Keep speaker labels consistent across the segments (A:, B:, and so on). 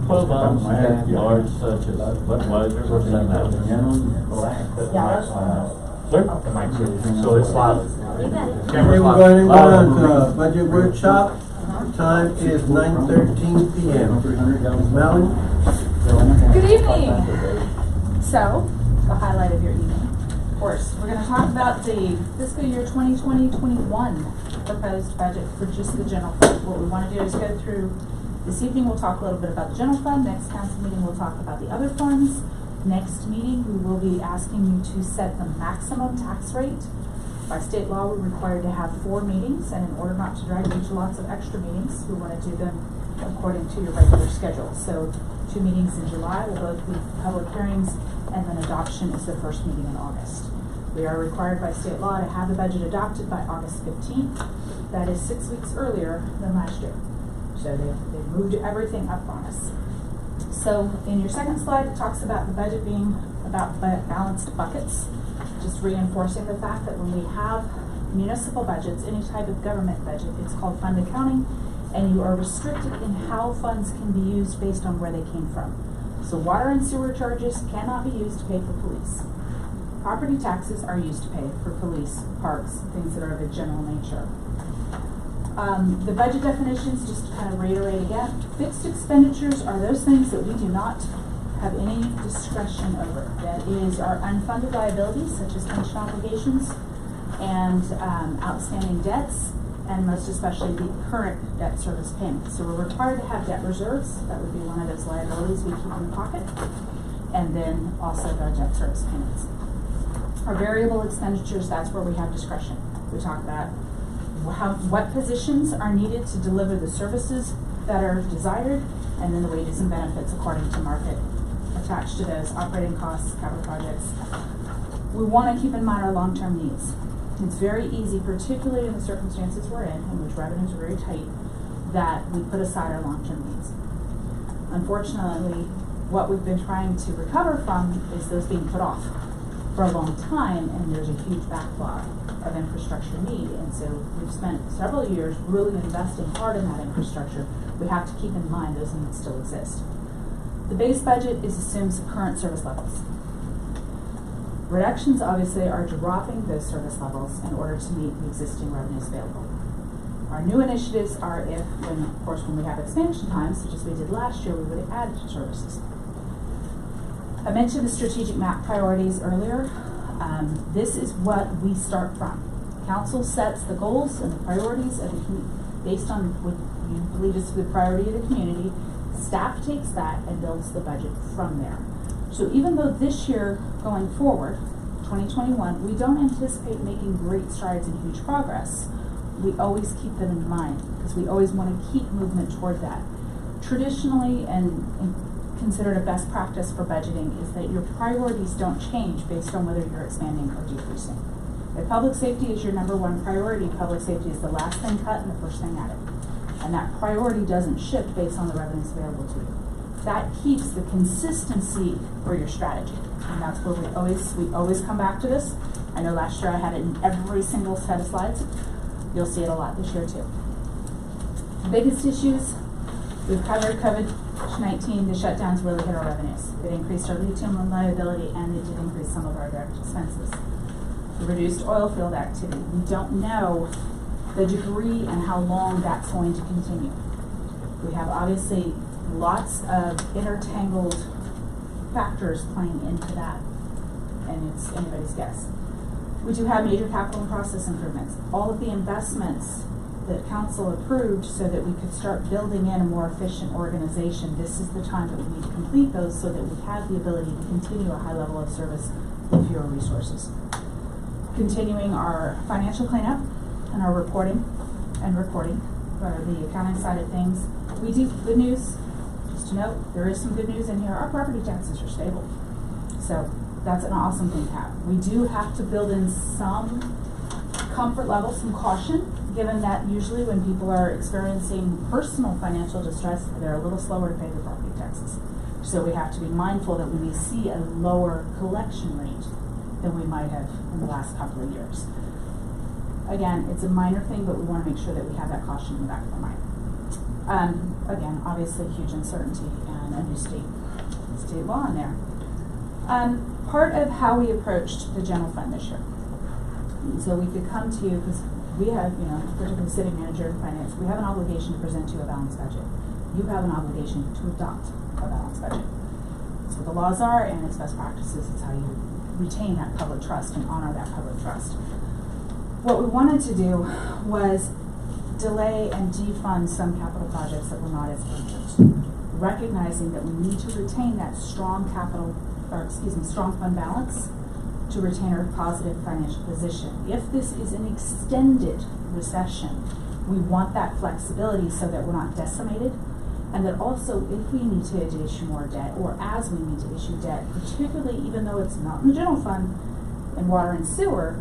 A: 12 ounce can large such as Budweiser or 7 ounce. Sir? So it's loud.
B: Okay, we're going to go on to budget workshop. Time is 9:13 p.m. Melanie?
C: Good evening. So, the highlight of your evening. Of course, we're going to talk about the fiscal year 2020-21 proposed budget for just the general fund. What we want to do is go through, this evening we'll talk a little bit about the general fund. Next council meeting we'll talk about the other funds. Next meeting we will be asking you to set the maximum tax rate. By state law, we're required to have 4 meetings, and in order not to drag you to lots of extra meetings, we want to do them according to your regular schedule. So 2 meetings in July will both be public hearings, and then adoption is the first meeting in August. We are required by state law to have the budget adopted by August 15th. That is 6 weeks earlier than last year. So they've moved everything up on us. So in your second slide, it talks about the budget being about balanced buckets. Just reinforcing the fact that when we have municipal budgets, any type of government budget, it's called fund accounting, and you are restricted in how funds can be used based on where they came from. So water and sewer charges cannot be used to pay for police. Property taxes are used to pay for police, parks, things that are of a general nature. The budget definitions, just to kind of reiterate again, fixed expenditures are those things that we do not have any discretion over. That is our unfunded liabilities, such as pension obligations and outstanding debts, and most especially the current debt service payments. So we're required to have debt reserves. That would be one of those liabilities we keep in the pocket. And then also the debt service payments. Our variable expenditures, that's where we have discretion. We talk about what positions are needed to deliver the services that are desired, and then the wages and benefits according to market attached to those, operating costs, capital projects. We want to keep in mind our long-term needs. It's very easy, particularly in the circumstances we're in which revenues are very tight, that we put aside our long-term needs. Unfortunately, what we've been trying to recover from is those being put off for a long time, and there's a huge backlog of infrastructure need, and so we've spent several years really investing hard in that infrastructure. We have to keep in mind those needs still exist. The base budget assumes current service levels. Reductions obviously are dropping those service levels in order to meet the existing revenues available. Our new initiatives are when we have expansion times, such as we did last year, we would add services. I mentioned the strategic map priorities earlier. This is what we start from. Council sets the goals and the priorities of the community based on what you believe is the priority of the community. Staff takes that and builds the budget from there. So even though this year, going forward, 2021, we don't anticipate making great strides and huge progress, we always keep them in mind because we always want to keep movement toward that. Traditionally, and considered a best practice for budgeting, is that your priorities don't change based on whether you're expanding or decreasing. If public safety is your number one priority, public safety is the last thing cut and the first thing added. And that priority doesn't shift based on the revenues available to you. That keeps the consistency for your strategy. And that's where we always come back to this. I know last year I had it in every single set of slides. You'll see it a lot this year too. The biggest issues, we've covered COVID-19, the shutdowns really hit our revenues. It increased our lithium liability, and it did increase some of our direct expenses. The reduced oil field activity. We don't know the degree and how long that's going to continue. We have obviously lots of intertangled factors playing into that, and it's anybody's guess. We do have major capital and process improvements. All of the investments that council approved so that we could start building in a more efficient organization, this is the time that we need to complete those so that we have the ability to continue a high level of service with fewer resources. Continuing our financial cleanup and our reporting for the accounting side of things. We do good news. Just to note, there is some good news in here. Our property taxes are stable. So that's an awesome thing to have. We do have to build in some comfort level, some caution, given that usually when people are experiencing personal financial distress, they're a little slower to pay their property taxes. So we have to be mindful that we may see a lower collection rate than we might have in the last couple of years. Again, it's a minor thing, but we want to make sure that we have that caution in the back of our mind. Again, obviously huge uncertainty and a new state law in there. Part of how we approached the general fund this year. So we could come to you, because we have, particularly the city manager and finance, we have an obligation to present to you a balanced budget. You have an obligation to adopt a balanced budget. That's what the laws are, and it's best practices. It's how you retain that public trust and honor that public trust. What we wanted to do was delay and defund some capital projects that were not as urgent, recognizing that we need to retain that strong strong fund balance to retain our positive financial position. If this is an extended recession, we want that flexibility so that we're not decimated, and that also if we need to issue more debt, or as we need to issue debt, particularly even though it's not in the general fund, in water and sewer,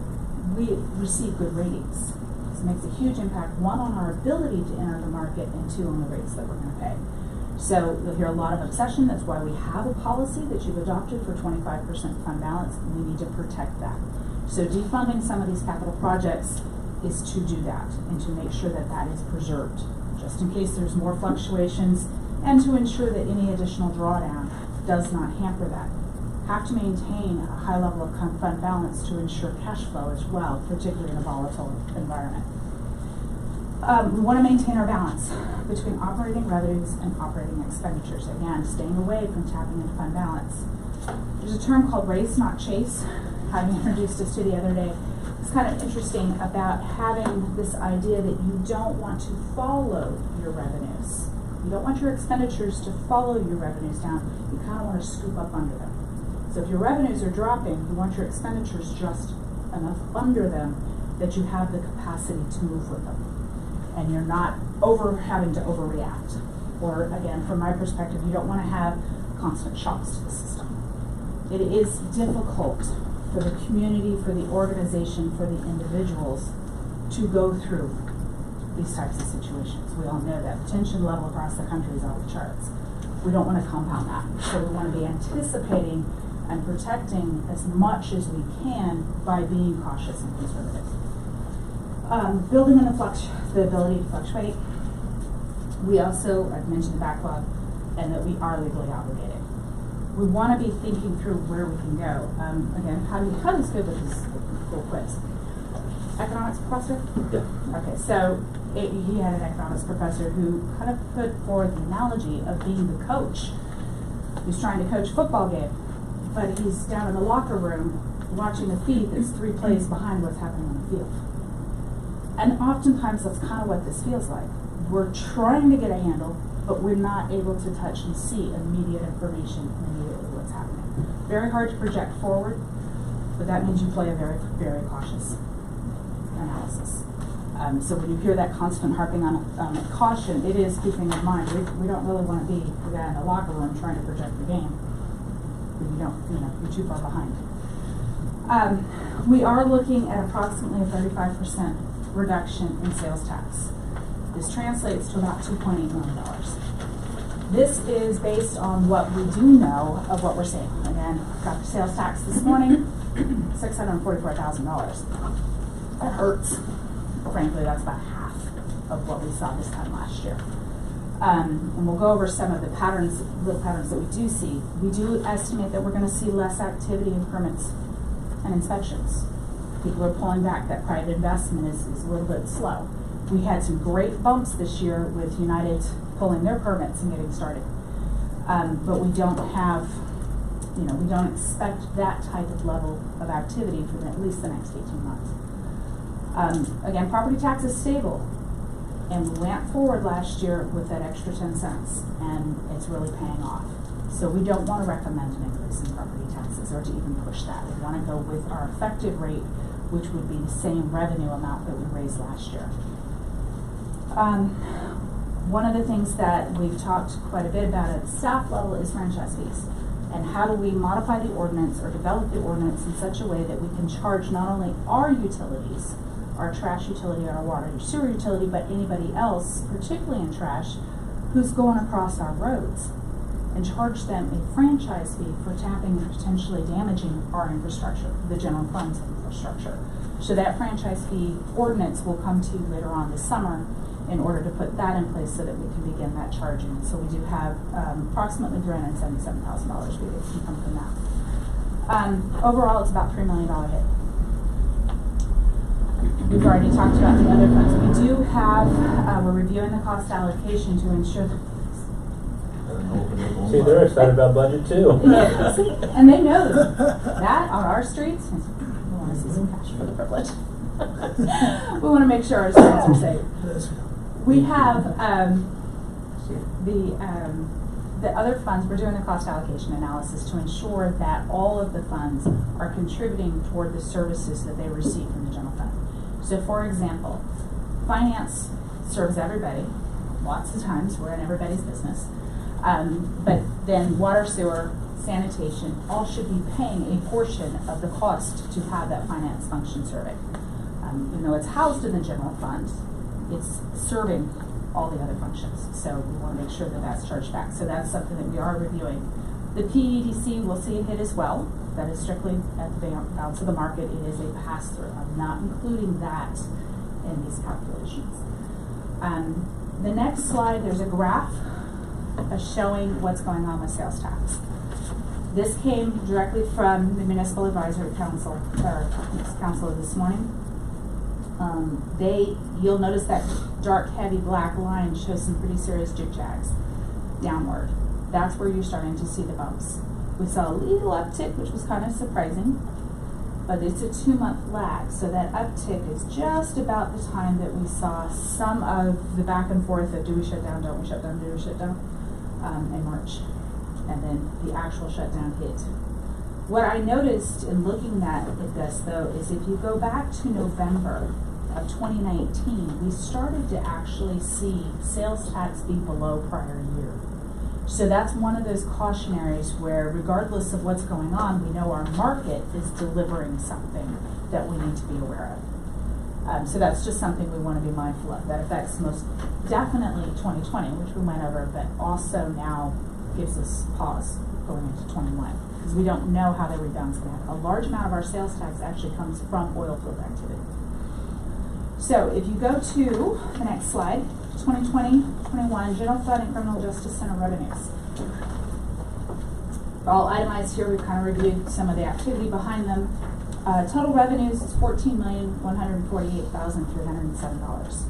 C: we receive good ratings. This makes a huge impact, one, on our ability to enter the market, and two, on the rates that we're going to pay. So you'll hear a lot of obsession. That's why we have a policy that you've adopted for 25% fund balance, and we need to protect that. So defunding some of these capital projects is to do that and to make sure that that is preserved, just in case there's more fluctuations, and to ensure that any additional drawdown does not hamper that. Have to maintain a high level of fund balance to ensure cash flow as well, particularly in a volatile environment. We want to maintain our balance between operating revenues and operating expenditures. Again, staying away from tapping into fund balance. There's a term called race, not chase. Having introduced us to the other day, it's kind of interesting about having this idea that you don't want to follow your revenues. You don't want your expenditures to follow your revenues down. You kind of want to scoop up under them. So if your revenues are dropping, you want your expenditures just enough under them that you have the capacity to move with them. And you're not having to overreact. Or again, from my perspective, you don't want to have constant shocks to the system. It is difficult for the community, for the organization, for the individuals to go through these types of situations. We all know that the tension level across the country is off the charts. We don't want to compound that. So we want to be anticipating and protecting as much as we can by being cautious and conservative. Building in the ability to fluctuate. We also, I've mentioned the backlog, and that we are legally obligated. We want to be thinking through where we can go. Again, how do this go with this cool quiz? Economics professor?
A: Yeah.
C: Okay, so he had an economics professor who kind of put forward the analogy of being the coach who's trying to coach a football game, but he's down in the locker room watching a feed that's 3 plays behind what's happening on the field. And oftentimes that's kind of what this feels like. We're trying to get a handle, but we're not able to touch and see immediate information and immediately what's happening. Very hard to project forward, but that means you play a very, very cautious analysis. So when you hear that constant harping on caution, it is keeping in mind we don't really want to be the guy in the locker room trying to project the game. You're too far behind. We are looking at approximately a 35% reduction in sales tax. This translates to about $2.8 million. This is based on what we do know of what we're seeing. Again, got the sales tax this morning, $644,000. That hurts. Frankly, that's about half of what we saw this time last year. And we'll go over some of the little patterns that we do see. We do estimate that we're going to see less activity in permits and inspections. People are pulling back. That private investment is a little bit slow. We had some great bumps this year with United pulling their permits and getting started. But we don't have, we don't expect that type of level of activity for at least the next 18 months. Again, property tax is stable. And we went forward last year with that extra 10 cents, and it's really paying off. So we don't want to recommend an increase in property taxes or to even push that. We want to go with our effective rate, which would be the same revenue amount that we raised last year. One of the things that we've talked quite a bit about at the staff level is franchise fees. And how do we modify the ordinance or develop the ordinance in such a way that we can charge not only our utilities, our trash utility, our water and sewer utility, but anybody else, particularly in trash, who's going across our roads, and charge them a franchise fee for tapping and potentially damaging our infrastructure, the general fund's infrastructure. So that franchise fee ordinance will come to you later on this summer, in order to put that in place so that we can begin that charging. So we do have approximately $377,000 we can come from that. Overall, it's about $3 million hit. We've already talked about the other funds. We do have, we're reviewing the cost allocation to ensure that.
A: See, they're excited about budget too.
C: And they know that on our streets, we want to see some cash for the privilege. We want to make sure our streets are safe. We have the other funds. We're doing the cost allocation analysis to ensure that all of the funds are contributing toward the services that they receive from the general fund. So, for example, finance serves everybody. Lots of times we're in everybody's business. But then water, sewer, sanitation, all should be paying a portion of the cost to have that finance function serving. Even though it's housed in the general fund, it's serving all the other functions. So we want to make sure that that's charged back. So that's something that we are reviewing. The PEDC will see a hit as well. That is strictly at the balance of the market. It is a pass-through. I'm not including that in these calculations. The next slide, there's a graph showing what's going on with sales tax. This came directly from the Municipal Advisory Council, Council this morning. You'll notice that dark, heavy black line shows some pretty serious jig-jags downward. That's where you're starting to see the bumps. We saw a little uptick, which was kind of surprising, but it's a 2-month lag, so that uptick is just about the time that we saw some of the back and forth of do we shut down, don't we shut down, do we shut down, in March, and then the actual shutdown hit. What I noticed in looking at this, though, is if you go back to November of 2019, we started to actually see sales tax be below prior year. So that's one of those cautionaries where, regardless of what's going on, we know our market is delivering something that we need to be aware of. So that's just something we want to be mindful of. That affects most definitely 2020, which we went over, but also now gives us pause going into 21, because we don't know how the rebound's going to happen. A large amount of our sales tax actually comes from oil field activity. So if you go to the next slide, 2020-21 General Fund and Criminal Justice Center revenues. All itemized here. We've kind of reviewed some of the activity behind them. Total revenues is $14,148,307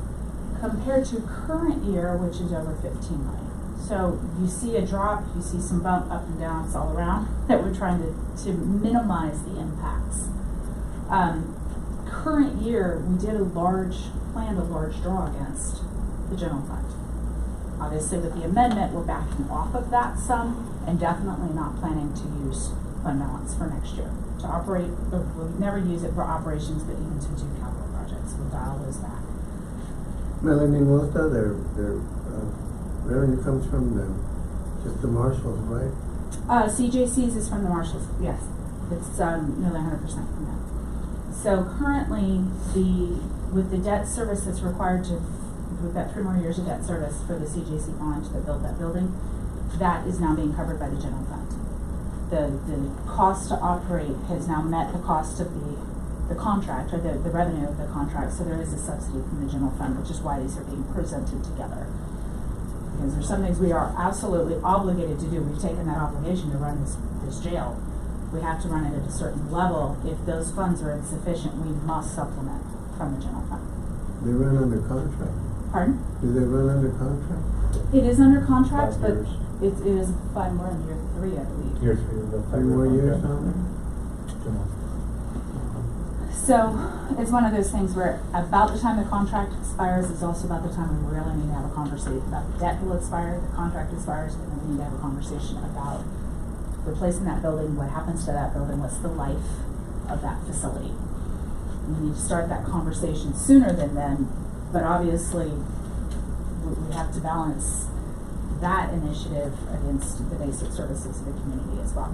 C: compared to current year, which is over $15 million. So you see a drop, you see some bump up and down, it's all around, that we're trying to minimize the impacts. Current year, we did planned a large draw against the general fund. Obviously, with the amendment, we're backing off of that sum and definitely not planning to use fund balance for next year to operate. We'll never use it for operations, but even to do capital projects, we'll dial those back.
B: Melanie, most of their revenue comes from just the marshals, right?
C: CJC's is from the marshals, yes. It's nearly 100% from that. So currently, with the debt service that's required we've got 3 more years of debt service for the CJC bond that built that building. That is now being covered by the general fund. The cost to operate has now met the cost of the contract, or the revenue of the contract, so there is a subsidy from the general fund, which is why these are being presented together. Because there's some things we are absolutely obligated to do. We've taken that obligation to run this jail. We have to run it at a certain level. If those funds are insufficient, we must supplement from the general fund.
B: They run under contract.
C: Pardon?
B: Do they run under contract?
C: It is under contract,
A: 5
C: but
A: years.
C: it is 5 more in year 3, I believe.
A: Year 3 of the
B: 3 more years on it?
C: So it's one of those things where about the time the contract expires is also about the time we really need to have a conversation about the debt will expire, the contract expires, and then we need to have a conversation about replacing that building, what happens to that building, what's the life of that facility. We need to start that conversation sooner than then, but obviously we have to balance that initiative against the basic services of the community as well.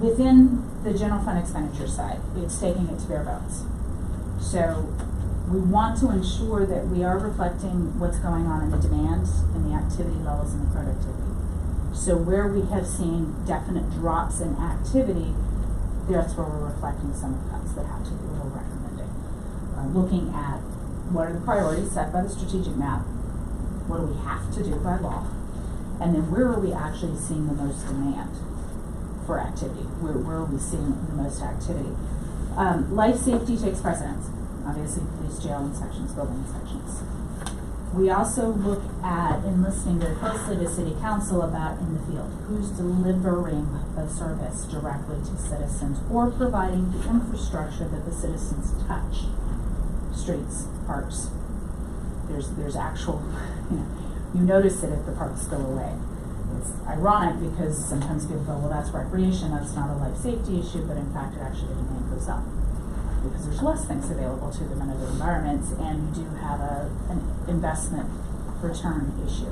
C: Within the general fund expenditure side, it's taking it to bare bones. So we want to ensure that we are reflecting what's going on in the demand and the activity levels and the productivity. So where we have seen definite drops in activity, that's where we're reflecting some of the cuts that have to be, we're recommending. Looking at what are the priorities set by the strategic map? What do we have to do by law? And then where are we actually seeing the most demand for activity? Where are we seeing the most activity? Life safety takes precedence. Obviously, police, jail inspections, building inspections. We also look at, and listening very closely to City Council about in the field, who's delivering a service directly to citizens or providing the infrastructure that the citizens touch. Streets, parks. There's actual, you notice it if the parks go away. It's ironic because sometimes people go, well, that's recreation, that's not a life safety issue, but in fact, it actually demand goes up because there's less things available to them in other environments, and you do have an investment return issue.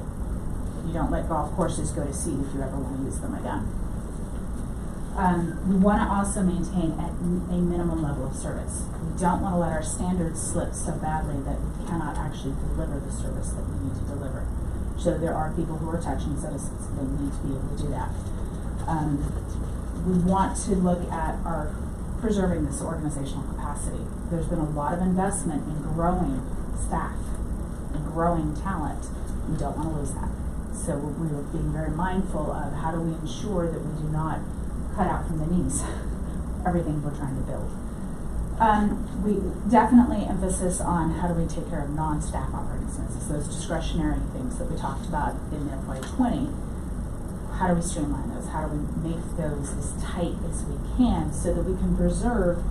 C: You don't let golf courses go to seed if you ever want to use them again. We want to also maintain a minimum level of service. We don't want to let our standards slip so badly that we cannot actually deliver the service that we need to deliver. So there are people who are touching citizens, and they need to be able to do that. We want to look at our preserving this organizational capacity. There's been a lot of investment in growing staff and growing talent. We don't want to lose that. So we are being very mindful of how do we ensure that we do not cut out from the knees everything we're trying to build. We definitely emphasis on how do we take care of non-staff operating expenses, those discretionary things that we talked about in FY20. How do we streamline those? How do we make those as tight as we can so that we can preserve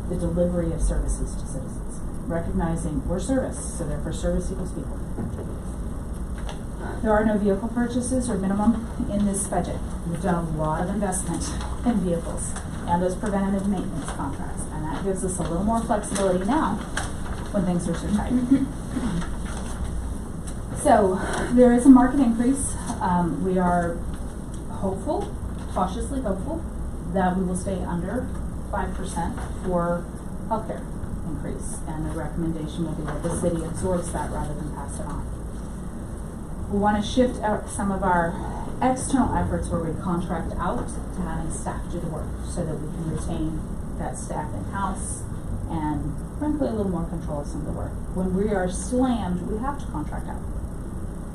C: the delivery of services to citizens? Recognizing we're service, so therefore service equals people. There are no vehicle purchases or minimum in this budget. We've done a lot of investment in vehicles and those preventative maintenance contracts, and that gives us a little more flexibility now when things are so tight. So there is a market increase. We are hopeful, cautiously hopeful, that we will stay under 5% for healthcare increase, and the recommendation will be that the city absorbs that rather than pass it on. We want to shift out some of our external efforts where we contract out to having staff do the work so that we can retain that staff in-house and frankly a little more control of some of the work. When we are slammed, we have to contract out.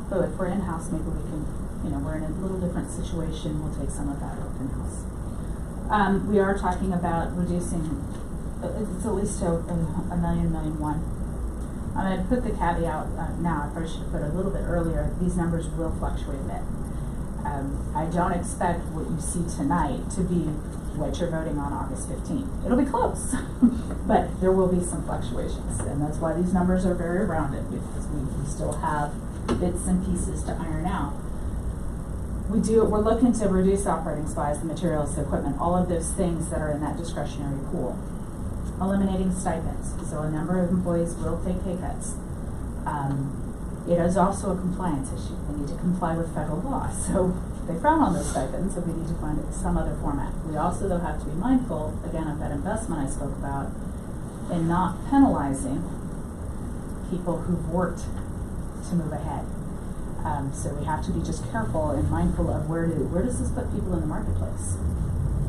C: So if we're in-house, maybe we can, we're in a little different situation, we'll take some of that work in-house. We are talking about reducing, it's at least $1 million. I'm going to put the caveat now, I probably should have put it a little bit earlier, these numbers will fluctuate a bit. I don't expect what you see tonight to be what you're voting on August 15th. It'll be close, but there will be some fluctuations, and that's why these numbers are very rounded, because we still have bits and pieces to iron out. We're looking to reduce operating supplies, the materials, the equipment, all of those things that are in that discretionary pool. Eliminating stipends, so a number of employees will take pay cuts. It is also a compliance issue. They need to comply with federal law, so they frown on those stipends, so we need to find some other format. We also, though, have to be mindful, again, of that investment I spoke about, in not penalizing people who've worked to move ahead. So we have to be just careful and mindful of where does this put people in the marketplace.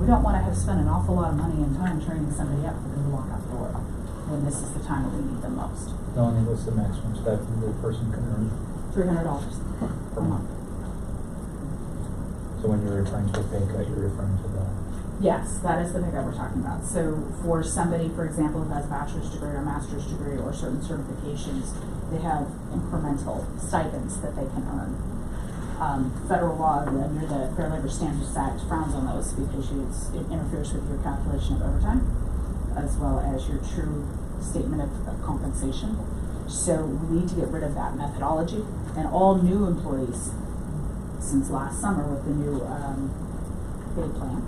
C: We don't want to have spent an awful lot of money and time training somebody up for them to walk out the door when this is the time that we need them most.
D: Melanie, what's the maximum stipend the person can earn?
C: $300 a month.
D: So when you're referring to a pay cut, you're referring to that?
C: Yes, that is the pay cut we're talking about. So for somebody, for example, who has a bachelor's degree or master's degree or certain certifications, they have incremental stipends that they can earn. Federal law under the Fair Labor Standards Act frowns on those because it interferes with your calculation of overtime as well as your true statement of compensation. So we need to get rid of that methodology, and all new employees since last summer with the new pay plan,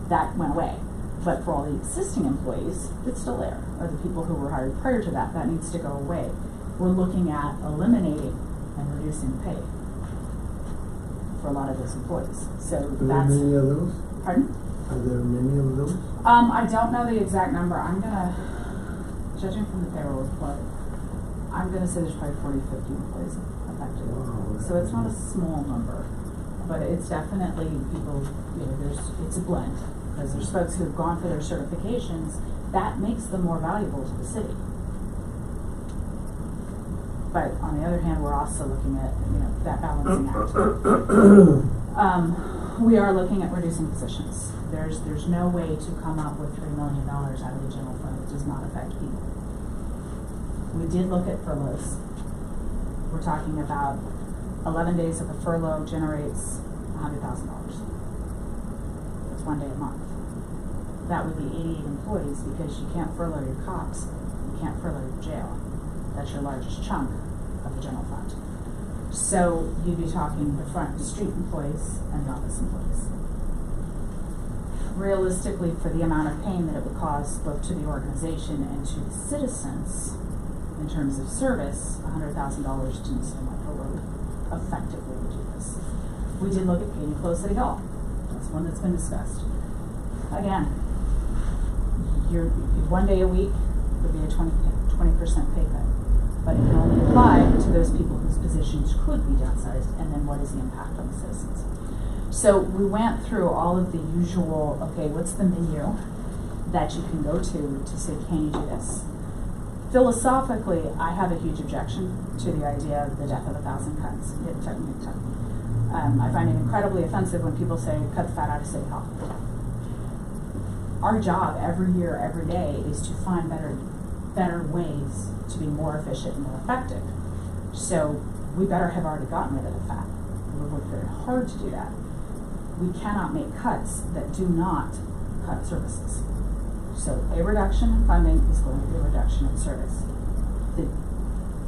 C: that went away. But for all the existing employees, it's still there, or the people who were hired prior to that, that needs to go away. We're looking at eliminating and reducing pay for a lot of those employees. So
B: Are there many of those?
C: Pardon?
B: Are there many of those?
C: I don't know the exact number. I'm gonna, judging from the payroll report, I'm gonna say there's probably 40, 50 employees affected.
B: Wow.
C: So it's not a small number, but it's definitely people, it's a blend. Because there's folks who've gone for their certifications, that makes them more valuable to the city. But on the other hand, we're also looking at, that balancing act. We are looking at reducing positions. There's no way to come up with $3 million out of the general fund that does not affect people. We did look at furloughs. We're talking about 11 days of a furlough generates $100,000. That's 1 day a month. That would be 88 employees, because you can't furlough your cops, you can't furlough your jail. That's your largest chunk of the general fund. So you'd be talking the front street employees and the office employees. Realistically, for the amount of pain that it would cause both to the organization and to the citizens in terms of service, $100,000 didn't seem like a really effective way to do this. We did look at painting closed city hall. That's one that's been discussed. Again, your 1 day a week would be a 20% pay cut. But it can only apply to those people whose positions could be downsized, and then what is the impact on the citizens? So we went through all of the usual, okay, what's the menu that you can go to say, can you do this? Philosophically, I have a huge objection to the idea of the death of 1,000 cuts. I find it incredibly offensive when people say, cut the fat out of City Hall. Our job every year, every day, is to find better ways to be more efficient and more effective. So we better have already gotten rid of the fat. We worked very hard to do that. We cannot make cuts that do not cut services. So a reduction in funding is going to be a reduction in service. The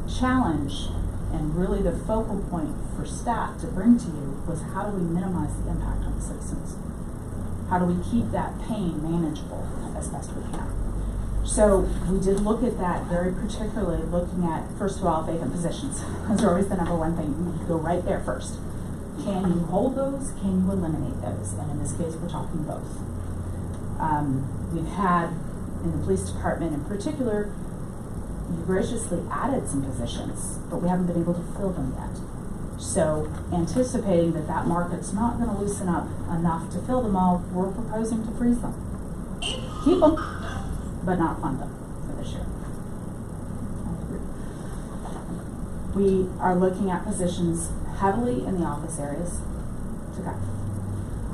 C: challenge and really the focal point for staff to bring to you was, how do we minimize the impact on the citizens? How do we keep that pain manageable as best we can? So we did look at that very particularly, looking at, first of all, vacant positions. Those are always the number one thing. You go right there first. Can you hold those? Can you eliminate those? And in this case, we're talking both. We've had, in the police department in particular, you graciously added some positions, but we haven't been able to fill them yet. So anticipating that that market's not going to loosen up enough to fill them all, we're proposing to freeze them. Keep them, but not fund them for this year. We are looking at positions heavily in the office areas to cut.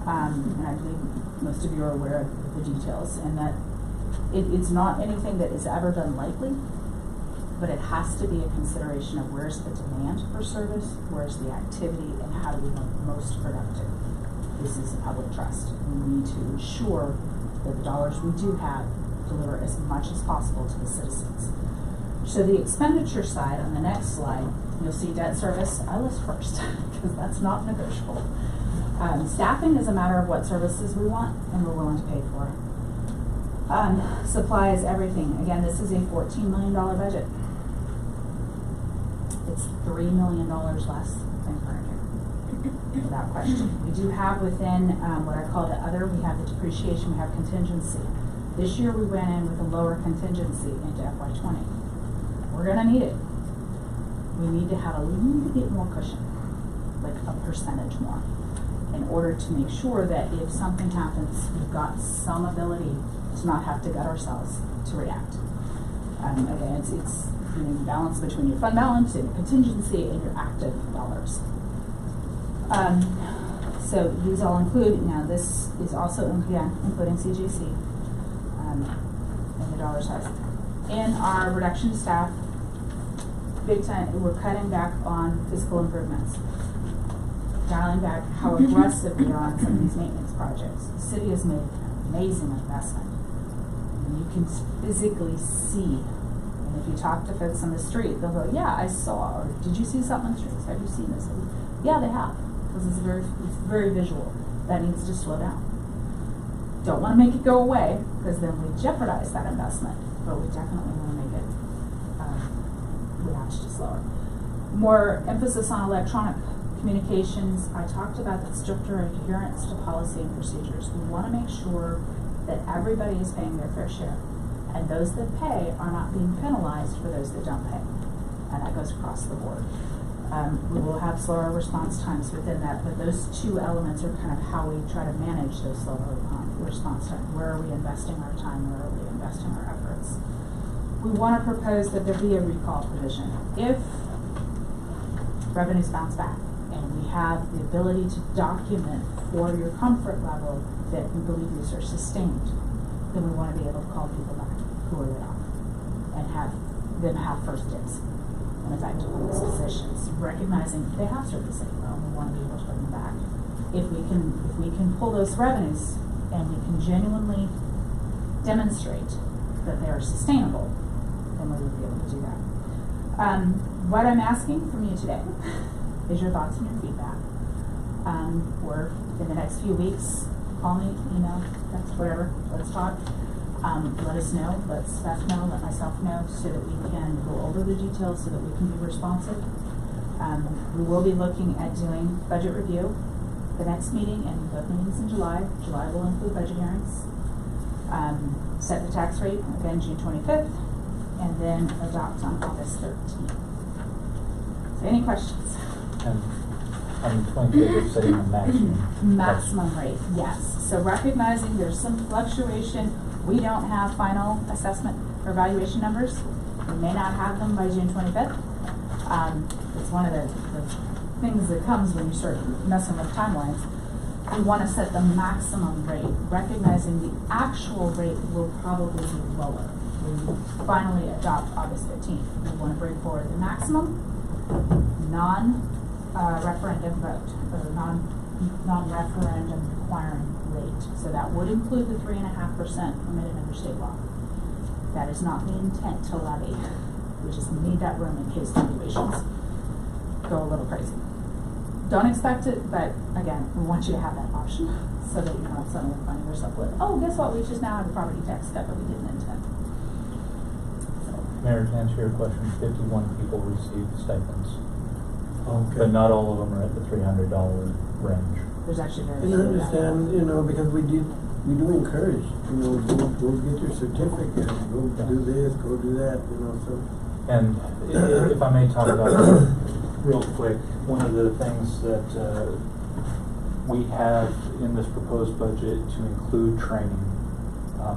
C: And I believe most of you are aware of the details, and that it's not anything that is ever done lightly, but it has to be a consideration of where's the demand for service, where's the activity, and how do we make the most productive. This is a public trust. We need to ensure that the dollars we do have deliver as much as possible to the citizens. So the expenditure side, on the next slide, you'll see debt service. I list first, because that's not negotiable. Staffing is a matter of what services we want and we're willing to pay for. Supply is everything. Again, this is a $14 million budget. It's $3 million less than current year, without question. We do have within what I call the other, we have the depreciation, we have contingency. This year we went in with a lower contingency into FY20. We're gonna need it. We need to have a little bit more cushion, like a percentage more, in order to make sure that if something happens, we've got some ability to not have to gut ourselves to react. Again, it's balance between your fund balance and your contingency and your active dollars. So these all include, now this is also including CGC and the dollar size. In our reduction staff, big time, we're cutting back on physical improvements, dialing back how aggressive we are on some of these maintenance projects. The city has made an amazing investment. And you can physically see, and if you talk to folks on the street, they'll go, yeah, I saw, or did you see something on the streets? Have you seen this? Yeah, they have, because it's very visual. That needs to slow down. Don't want to make it go away, because then we jeopardize that investment, but we definitely want to make it react slower. More emphasis on electronic communications. I talked about the stricter adherence to policy and procedures. We want to make sure that everybody is paying their fair share, and those that pay are not being penalized for those that don't pay, and that goes across the board. We will have slower response times within that, but those two elements are kind of how we try to manage those slower response times. Where are we investing our time? Where are we investing our efforts? We want to propose that there be a recall provision. If revenues bounce back, and we have the ability to document for your comfort level that we believe these are sustained, then we want to be able to call people back who are laid off and have them have first dibs in effect on those positions, recognizing they have served the city well, and we want to be able to bring them back. If we can pull those revenues and we can genuinely demonstrate that they are sustainable, then we would be able to do that. What I'm asking from you today is your thoughts and your feedback. Or in the next few weeks, call me, email, text, whatever, let's talk. Let us know, let Beth know, let myself know, so that we can go over the details, so that we can be responsive. We will be looking at doing budget review, the next meeting, and both meetings in July. July will include budget hearings. Set the tax rate, again, June 25th, and then adopt on August 13th. So any questions?
D: And on the 25th, it's setting a maximum.
C: Maximum rate, yes. So recognizing there's some fluctuation, we don't have final assessment or evaluation numbers. We may not have them by June 25th. It's one of the things that comes when you start messing with timelines. We want to set the maximum rate, recognizing the actual rate will probably be lower. We finally adopt August 15th. We want to bring forward the maximum non-referendum vote, or non-referendum requiring rate. So that would include the 3.5% permitted under state law. That is not the intent to levy. We just need that room in case valuations go a little crazy. Don't expect it, but again, we want you to have that option so that you're not suddenly finding yourself with, oh, guess what, we just now have a property tax cut that we didn't intend.
D: Mayor, to answer your question, 51 people received stipends.
B: Okay.
D: But not all of them are at the $300 range.
C: There's actually very
B: And I
C: few.
B: understand, because we do encourage, go get your certificate, go do this, go do that, so.
D: And if I may talk about that real quick, one of the things that we have in this proposed budget to include training,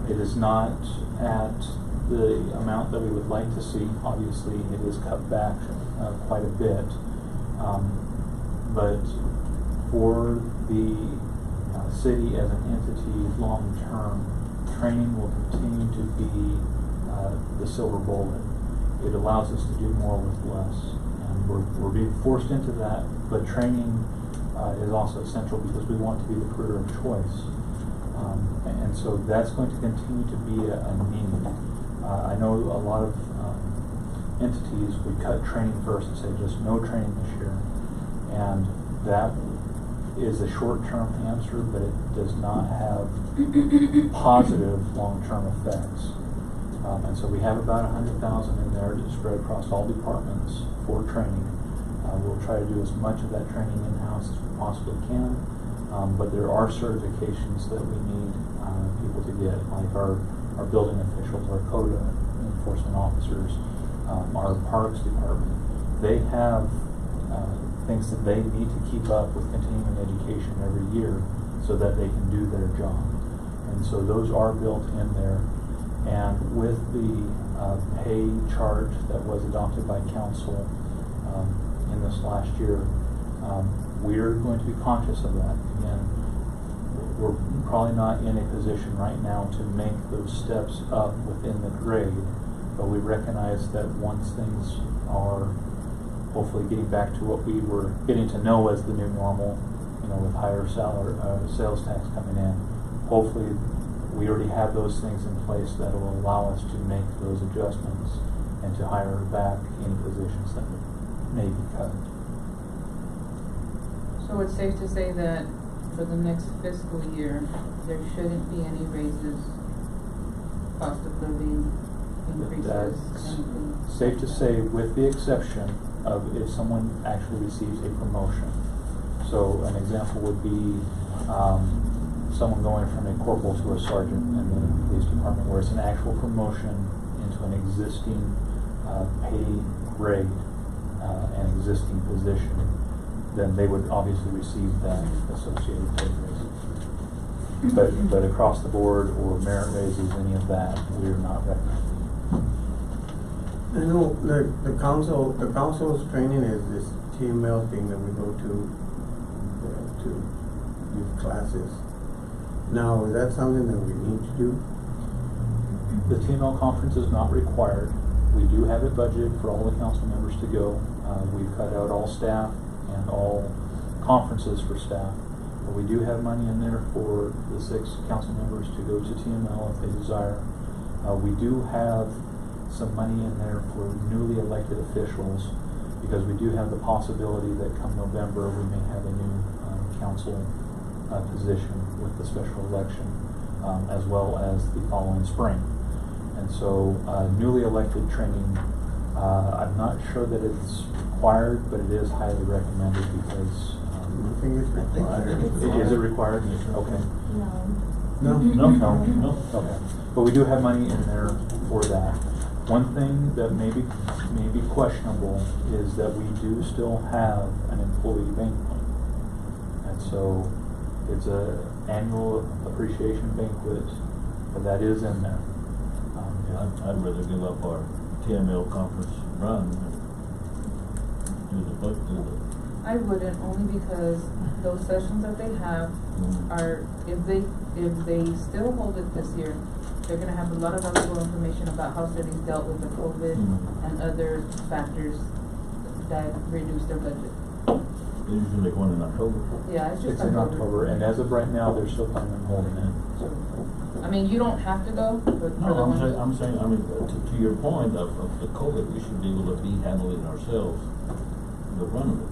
D: it is not at the amount that we would like to see. Obviously, it is cut back quite a bit. But for the city as an entity long term, training will continue to be the silver bullet. It allows us to do more with less. And we're being forced into that, but training is also essential because we want to be the career of choice. And so that's going to continue to be a need. I know a lot of entities would cut training first and say just no training this year. And that is a short-term answer, but it does not have positive long-term effects. And so we have about 100,000 in there to spread across all departments for training. We'll try to do as much of that training in-house as we possibly can, but there are certifications that we need people to get, like our building officials, our code enforcement officers, our parks department. They have things that they need to keep up with continuing education every year so that they can do their job. And so those are built in there. And with the pay chart that was adopted by council in this last year, we're going to be conscious of that. Again, we're probably not in a position right now to make those steps up within the grade, but we recognize that once things are hopefully getting back to what we were getting to know as the new normal, with higher sales tax coming in, hopefully we already have those things in place that will allow us to make those adjustments and to hire back any positions that may be cut.
E: So it's safe to say that for the next fiscal year, there shouldn't be any raises, cost of living increases,
D: That's
E: anything?
D: safe to say, with the exception of if someone actually receives a promotion. So an example would be someone going from a corporal to a sergeant in the police department, where it's an actual promotion into an existing pay grade, an existing position, then they would obviously receive that associated pay raise. But across the board or merit raises, any of that, we're not recommending.
B: The council's training is TML thing that we go to these classes. Now, is that something that we need to do?
D: The TML conference is not required. We do have it budgeted for all the council members to go. We've cut out all staff and all conferences for staff. But we do have money in there for the 6 council members to go to TML if they desire. We do have some money in there for newly elected officials, because we do have the possibility that come November we may have a new council position with the special election, as well as the following spring. And so newly elected training, I'm not sure that it's required, but it is highly recommended because
B: I think it's required.
D: is it required? Okay.
B: No?
A: No.
D: Okay. But we do have money in there for that. One thing that may be questionable is that we do still have an employee banquet. And so it's a annual appreciation banquet, but that is in there.
A: I'd rather give up our TML conference run and do the.
E: I wouldn't, only because those sessions that they have are, if they still hold it this year, they're gonna have a lot of valuable information about how cities dealt with the COVID and other factors that reduce their budget.
A: They usually like one in October.
E: Yeah, it's just
D: It's in October, and as of right now, they're still planning on holding it. So.
E: I mean, you don't have to go, but for the
A: No,
E: ones.
A: I'm saying, to your point of the COVID, we should be able to be handling ourselves, the run of it,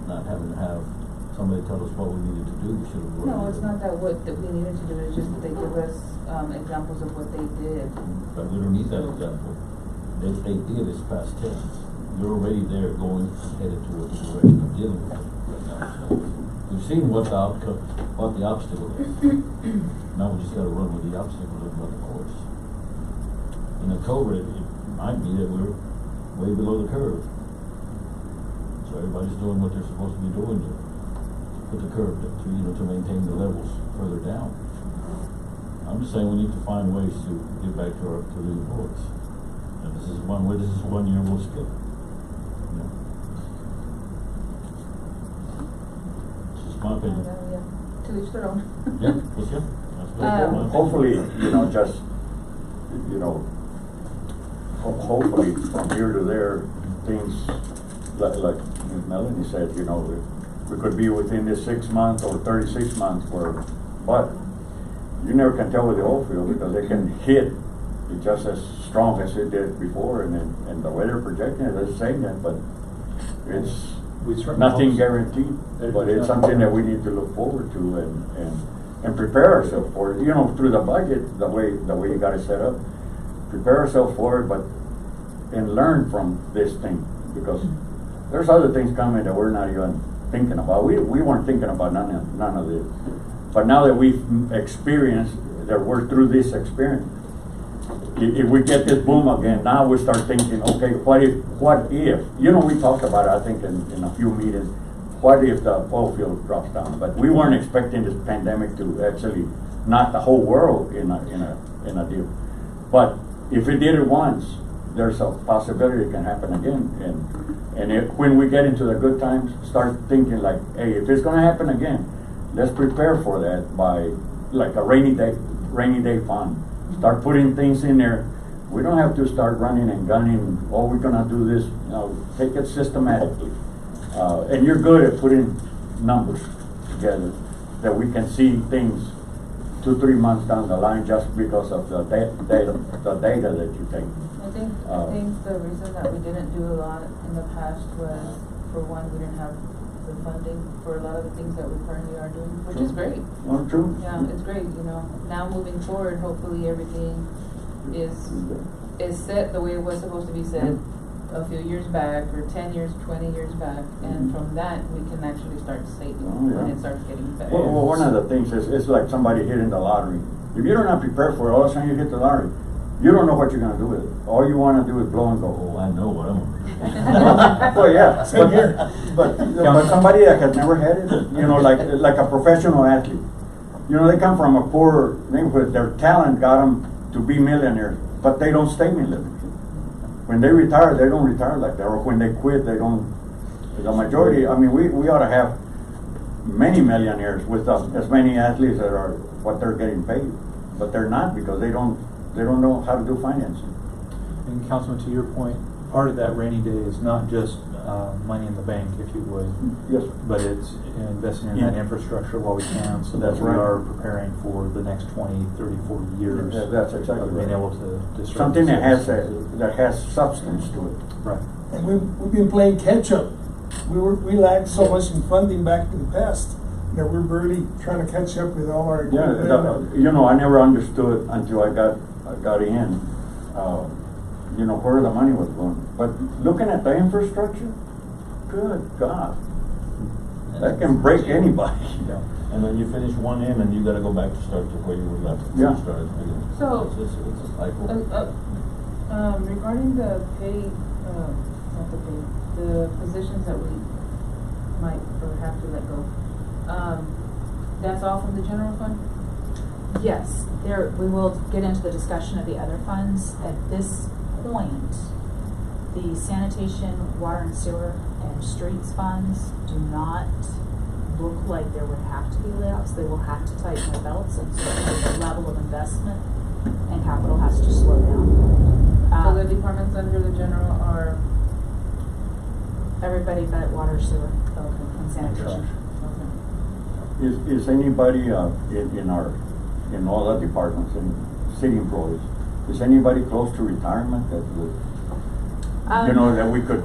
A: not having to have somebody tell us what we needed to do. We should have.
E: No, it's not that that we needed to do, it's just that they give us, examples of what they did.
A: But we don't need that example. They did this past test. You're already there going headed towards the direction of dealing with it right now. So we've seen what the outcome, what the obstacle is. Now we just gotta run with the obstacles and run the course. In October, it might be that we're way below the curve. So everybody's doing what they're supposed to be doing to put the curve to maintain the levels further down. I'm just saying we need to find ways to get back to the employees. And this is one way, this is 1 year we'll skip. This is my opinion.
E: Yeah, to each their own.
A: Yeah, okay.
F: Hopefully, just, hopefully from here to there, things, like Melanie said, we could be within this 6 months or 36 months but you never can tell with the oil field, because they can hit it just as strong as it did before, and the way they're projecting it is saying that, but it's nothing guaranteed, but it's something that we need to look forward to and prepare ourselves for it, through the budget, the way you got it set up, prepare ourselves for it, and learn from this thing, because there's other things coming that we're not even thinking about. We weren't thinking about none of this, but now that we've experienced, that we're through this experience, if we get this boom again, now we start thinking, okay, what if, we talked about it, I think, in a few meetings, what if the oil field drops down? But we weren't expecting this pandemic to actually knock the whole world in a deal. But if it did it once, there's a possibility it can happen again. And when we get into the good times, start thinking like, hey, if it's gonna happen again, let's prepare for that by like a rainy day fund. Start putting things in there. We don't have to start running and gunning, we're gonna do this. No, take it systematically. And you're good at putting numbers together that we can see things 2-3 months down the line just because of the data that you take.
E: I think the reason that we didn't do a lot in the past was, for one, we didn't have the funding for a lot of the things that we currently are doing, which is great.
F: Oh, true.
E: Yeah, it's great, Now moving forward, hopefully everything is set the way it was supposed to be set a few years back, or 10 years, 20 years back, and from that we can actually start saving when it starts getting better.
F: Well, one of the things is, it's like somebody hitting the lottery. If you're not prepared for it, all of a sudden you hit the lottery, you don't know what you're gonna do with it. All you wanna do is blow and go.
A: Oh, I know what I'm gonna do.
F: Well, yeah, but somebody that has never had it, like a professional athlete. They come from a poor neighborhood. Their talent got them to be millionaires, but they don't stay millionaires. When they retire, they don't retire like that, or when they quit, they don't. The majority, I mean, we ought to have many millionaires with as many athletes that are what they're getting paid, but they're not because they don't know how to do financing.
D: And Councilman, to your point, part of that rainy day is not just money in the bank, if you would.
F: Yes.
D: But it's investing in that infrastructure while we can, so that
F: That's
D: we
F: right.
D: are preparing for the next 20, 30, 40 years.
F: Yeah, that's exactly
D: of being
F: right.
D: able to disrupt
F: Something that has
D: services.
F: that has substance to it.
D: Right.
G: And we've been playing catch up. We lacked so much in funding back in the past that we're barely trying to catch up with all our
F: Yeah,
G: equipment.
F: you know, I never understood until I got in, you know, where the money was going. But looking at the infrastructure, good God, that can break anybody.
D: Yeah.
A: And then you finish one end and you gotta go back to start to where you were left.
F: Yeah.
A: Started again.
E: So-
A: It's a cycle.
E: Regarding the pay, not the pay, the positions that we might or have to let go, that's all from the general fund?
C: Yes, we will get into the discussion of the other funds. At this point, the sanitation, water and sewer, and streets funds do not look like there would have to be layoffs. They will have to tighten their belts, and so the level of investment and capital has to slow down.
E: So the departments under the general are,
C: Everybody but water, sewer,
E: okay,
C: and sanitation.
E: okay.
F: Is anybody in all the departments and city employees, is anybody close to retirement that would, you know, that we could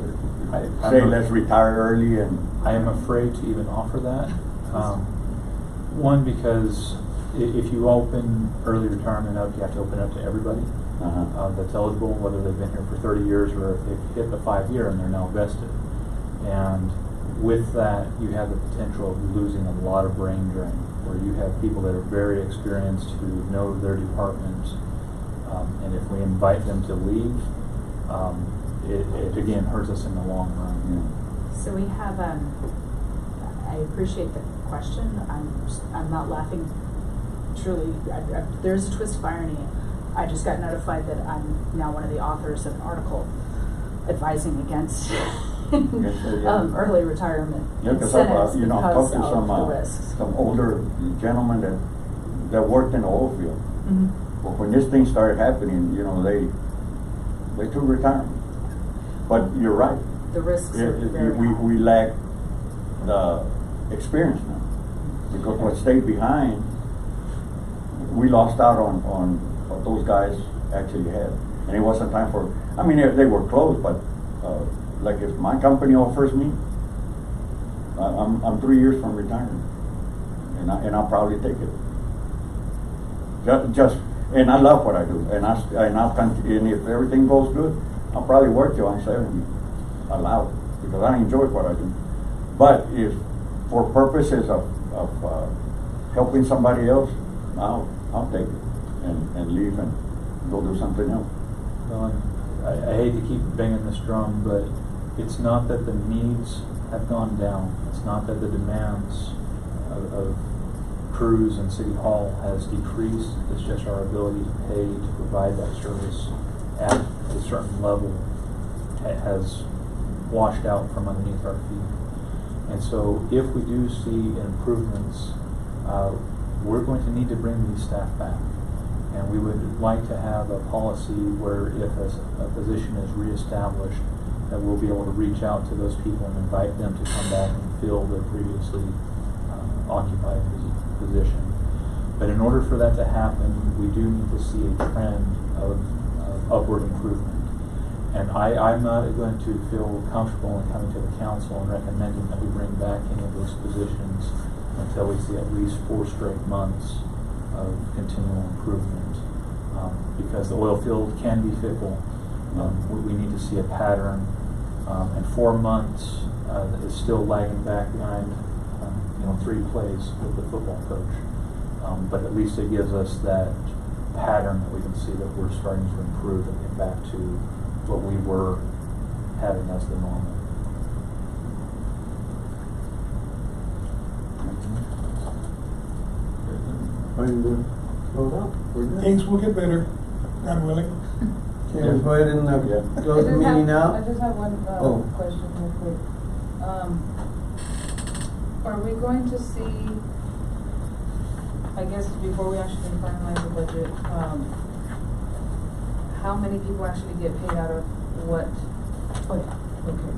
F: say let's retire early and?
D: I am afraid to even offer that. One, because if you open early retirement up, you have to open it up to everybody that's eligible, whether they've been here for 30 years or if they've hit the 5-year and they're now vested. And with that, you have the potential of losing a lot of brain drain, where you have people that are very experienced who know their department, and if we invite them to leave, it again hurts us in the long run.
C: So we have, I appreciate the question. I'm not laughing. Truly, there's a twist of irony. I just got notified that I'm now one of the authors of an article advising against early retirement
F: Yeah, because
C: incentives
F: you know, I've
C: because
F: talked to
C: of the risks.
F: some older gentlemen that worked in the oil field.
C: Mm-hmm.
F: But when this thing started happening, you know, they took retirement. But you're right.
C: The risks are very high.
F: We lack the experience now. Because what stayed behind, we lost out on what those guys actually had. And it wasn't time for, I mean, they were close, but like if my company offers me, I'm 3 years from retirement. And I'll probably take it. And I love what I do. And I'll continue, and if everything goes good, I'll probably work till I'm 70. Allowed, because I enjoy what I do. But if for purposes of helping somebody else, I'll take it and leave and go do something else.
D: Well, I hate to keep banging this drum, but it's not that the needs have gone down. It's not that the demands of crews and City Hall has decreased. It's just our ability to pay to provide that service at a certain level has washed out from underneath our feet. And so if we do see improvements, we're going to need to bring these staff back. And we would like to have a policy where if a position is reestablished, that we'll be able to reach out to those people and invite them to come back and fill their previously occupied position. But in order for that to happen, we do need to see a trend of upward improvement. And I'm not going to feel comfortable in coming to the council and recommending that we bring back any of those positions until we see at least 4 straight months of continual improvement. Because the oil field can be fickle. We need to see a pattern. And 4 months is still lagging back behind 3 plays with the football coach. But at least it gives us that pattern that we can see that we're starting to improve and get back to what we were having as the normal.
G: Things will get better, God willing.
B: Can we go ahead and close the meeting
E: I
B: out?
E: just have one
B: Oh.
E: question real quick. Are we going to see, I guess before we actually finalize the budget, how many people actually get paid out of what?
C: Oh, yeah.
E: Okay.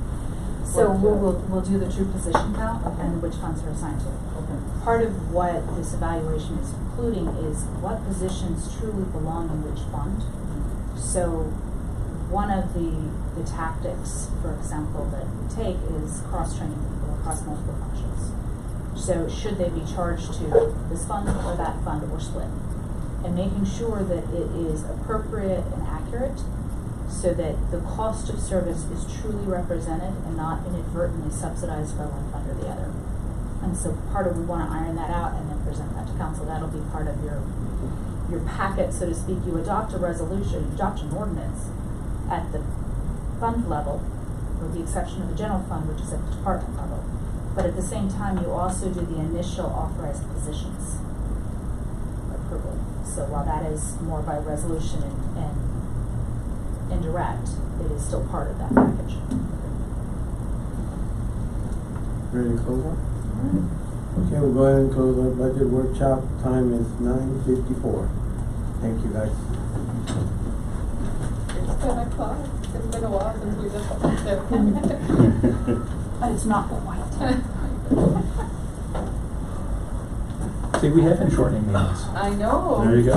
C: So
E: What,
C: we'll do the true position count and which funds are assigned to.
E: Okay.
C: Part of what this evaluation is including is what positions truly belong in which fund. So one of the tactics, for example, that we take is cross-training people across multiple functions. So should they be charged to this fund or that fund or split? And making sure that it is appropriate and accurate so that the cost of service is truly represented and not inadvertently subsidized by one fund or the other. And so part of, we want to iron that out and then present that to council. That'll be part of your packet, so to speak. You adopt a resolution, you adopt an ordinance at the fund level, with the exception of the general fund, which is at the department level. But at the same time, you also do the initial authorized positions approval. So while that is more by resolution and indirect, it is still part of that package.
B: Ready to close up? Okay, we'll go ahead and close our budget workshop. Time is 9:54. Thank you, guys.
E: It's 10 o'clock. It's been a while since we just up there.
C: But it's not quite.
D: See, we have been shortening meetings.
E: I know.
D: There you go.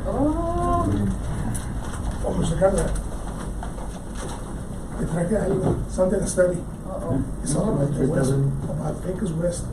E: Oh.
G: Vamos a sacar te traje algo, something to study.
E: Uh-oh.
G: It's all about the West, about Pecos West.